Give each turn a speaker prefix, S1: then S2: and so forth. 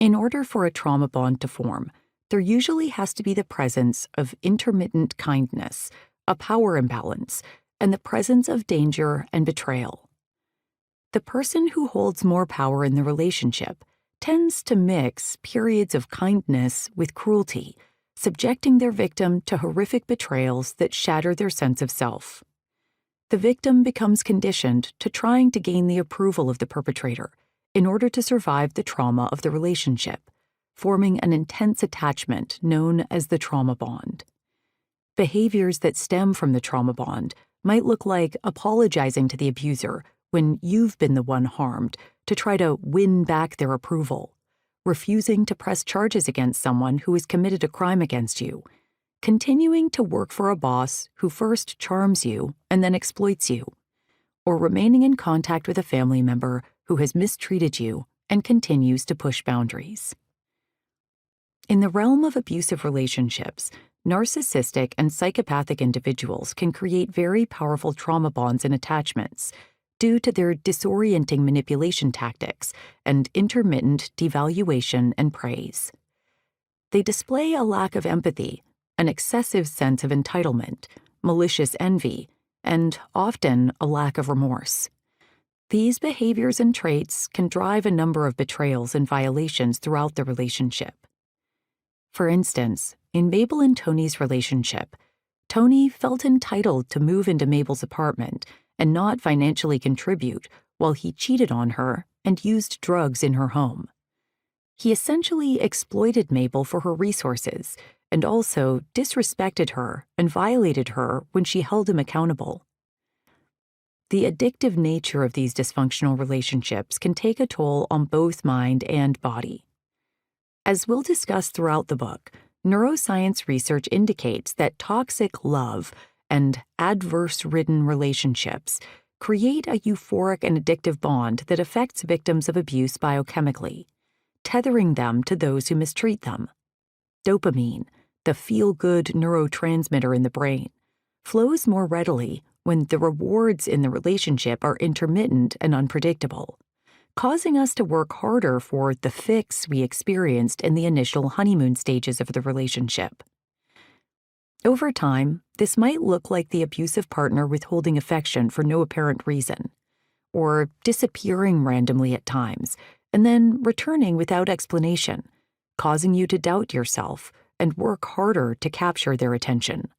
S1: In order for a trauma bond to form, there usually has to be the presence of intermittent kindness, a power imbalance, and the presence of danger and betrayal. The person who holds more power in the relationship tends to mix periods of kindness with cruelty, subjecting their victim to horrific betrayals that shatter their sense of self. The victim becomes conditioned to trying to gain the approval of the perpetrator in order to survive the trauma of the relationship, forming an intense attachment known as the trauma bond. Behaviors that stem from the trauma bond might look like apologizing to the abuser when you've been the one harmed to try to win back their approval, refusing to press charges against someone who has committed a crime against you, continuing to work for a boss who first charms you and then exploits you, or remaining in contact with a family member who has mistreated you and continues to push boundaries. In the realm of abusive relationships, narcissistic and psychopathic individuals can create very powerful trauma bonds and attachments due to their disorienting manipulation tactics and intermittent devaluation and praise. They display a lack of empathy, an excessive sense of entitlement, malicious envy, and often a lack of remorse. These behaviors and traits can drive a number of betrayals and violations throughout the relationship. For instance, in Mabel and Tony's relationship, Tony felt entitled to move into Mabel's apartment and not financially contribute while he cheated on her and used drugs in her home. He essentially exploited Mabel for her resources and also disrespected her and violated her when she held him accountable. The addictive nature of these dysfunctional relationships can take a toll on both mind and body. As we'll discuss throughout the book, neuroscience research indicates that toxic love and adverse-ridden relationships create a euphoric and addictive bond that affects victims of abuse biochemically, tethering them to those who mistreat them. Dopamine, the feel-good neurotransmitter in the brain, flows more readily when the rewards in the relationship are intermittent and unpredictable, causing us to work harder for the fix we experienced in the initial honeymoon stages of the relationship. Over time, this might look like the abusive partner withholding affection for no apparent reason, or disappearing randomly at times, and then returning without explanation, causing you to doubt yourself and work harder to capture their attention.